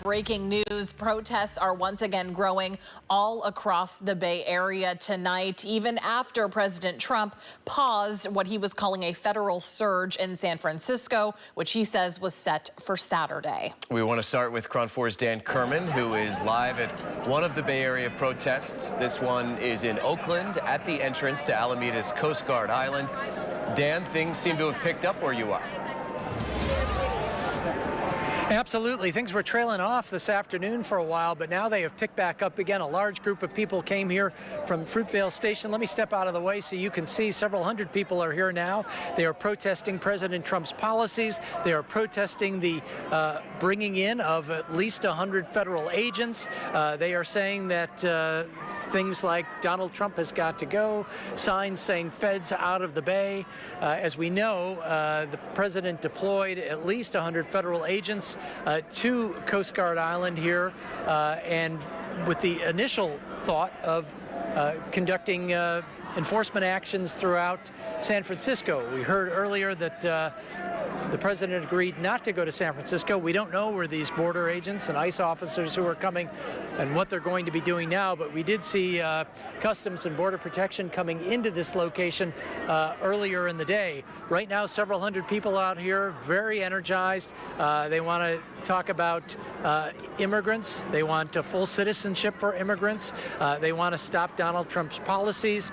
Breaking news, protests are once again growing all across the Bay Area tonight, even after President Trump paused what he was calling a federal surge in San Francisco, which he says was set for Saturday. We want to start with KRON 4's Dan Kerman, who is live at one of the Bay Area protests. This one is in Oakland at the entrance to Alameda's Coast Guard Island. Dan, things seem to have picked up where you are. Absolutely. Things were trailing off this afternoon for a while, but now they have picked back up again. A large group of people came here from Fruitvale Station. Let me step out of the way so you can see several hundred people are here now. They are protesting President Trump's policies. They are protesting the bringing in of at least 100 federal agents. They are saying that things like Donald Trump has got to go, signs saying feds out of the Bay. As we know, the president deployed at least 100 federal agents to Coast Guard Island here, and with the initial thought of conducting enforcement actions throughout San Francisco. We heard earlier that the president agreed not to go to San Francisco. We don't know where these border agents and ICE officers who are coming and what they're going to be doing now, but we did see Customs and Border Protection coming into this location earlier in the day. Right now, several hundred people out here, very energized. They want to talk about immigrants. They want full citizenship for immigrants. They want to stop Donald Trump's policies.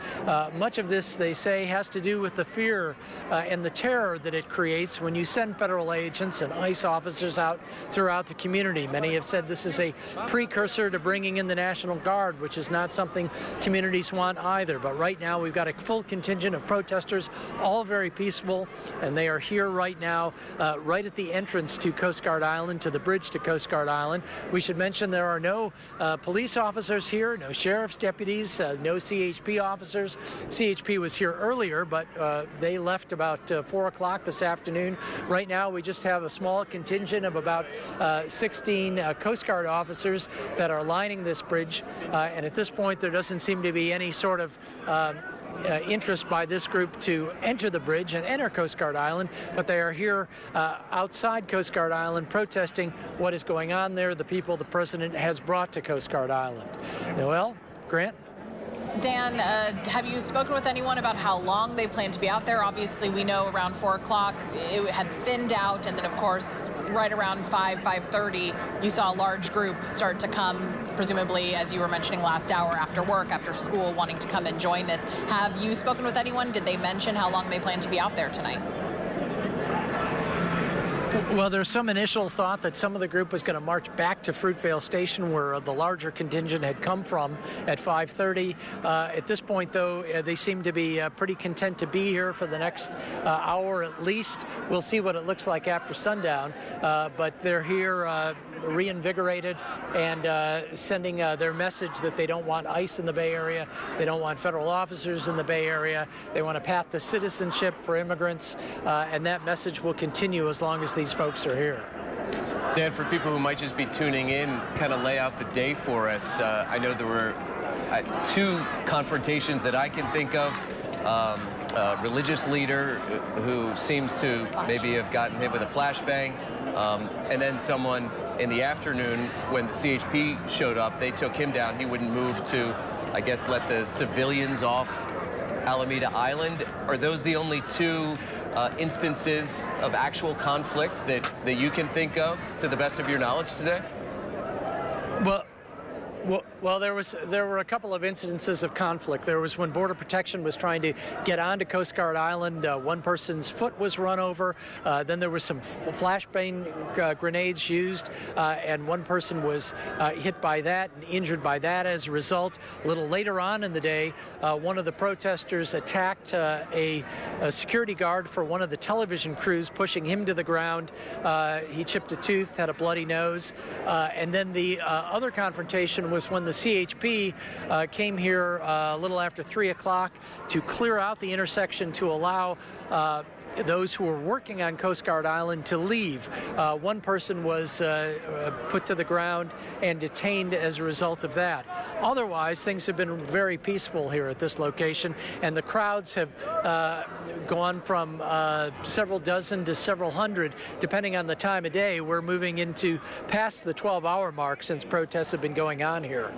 Much of this, they say, has to do with the fear and the terror that it creates when you send federal agents and ICE officers out throughout the community. Many have said this is a precursor to bringing in the National Guard, which is not something communities want either. But right now, we've got a full contingent of protesters, all very peaceful, and they are here right now, right at the entrance to Coast Guard Island, to the bridge to Coast Guard Island. We should mention there are no police officers here, no sheriff's deputies, no CHP officers. CHP was here earlier, but they left about 4 o'clock this afternoon. Right now, we just have a small contingent of about 16 Coast Guard officers that are lining this bridge, and at this point, there doesn't seem to be any sort of interest by this group to enter the bridge and enter Coast Guard Island, but they are here outside Coast Guard Island protesting what is going on there, the people the president has brought to Coast Guard Island. Noel, Grant? Dan, have you spoken with anyone about how long they plan to be out there? Obviously, we know around 4 o'clock it had thinned out, and then, of course, right around 5:30, you saw a large group start to come, presumably, as you were mentioning last hour, after work, after school, wanting to come and join this. Have you spoken with anyone? Did they mention how long they plan to be out there tonight? Well, there's some initial thought that some of the group was going to march back to Fruitvale Station, where the larger contingent had come from, at 5:30. At this point, though, they seem to be pretty content to be here for the next hour at least. We'll see what it looks like after sundown, but they're here reinvigorated and sending their message that they don't want ICE in the Bay Area, they don't want federal officers in the Bay Area, they want a path to citizenship for immigrants, and that message will continue as long as these folks are here. Dan, for people who might just be tuning in, kind of lay out the day for us. I know there were 2 confrontations that I can think of. A religious leader who seems to maybe have gotten hit with a flashbang, and then someone in the afternoon when the CHP showed up, they took him down. He wouldn't move to, I guess, let the civilians off Alameda Island. Are those the only 2 instances of actual conflict that you can think of, to the best of your knowledge today? Well, there were a couple of incidences of conflict. There was when Border Protection was trying to get onto Coast Guard Island. One person's foot was run over. Then there was some flashbang grenades used, and one person was hit by that and injured by that as a result. A little later on in the day, one of the protesters attacked a security guard for one of the television crews, pushing him to the ground. He chipped a tooth, had a bloody nose. And then the other confrontation was when the CHP came here a little after 3 o'clock to clear out the intersection to allow those who were working on Coast Guard Island to leave. One person was put to the ground and detained as a result of that. Otherwise, things have been very peaceful here at this location, and the crowds have gone from several dozen to several hundred, depending on the time of day. We're moving into past the 12-hour mark since protests have been going on here.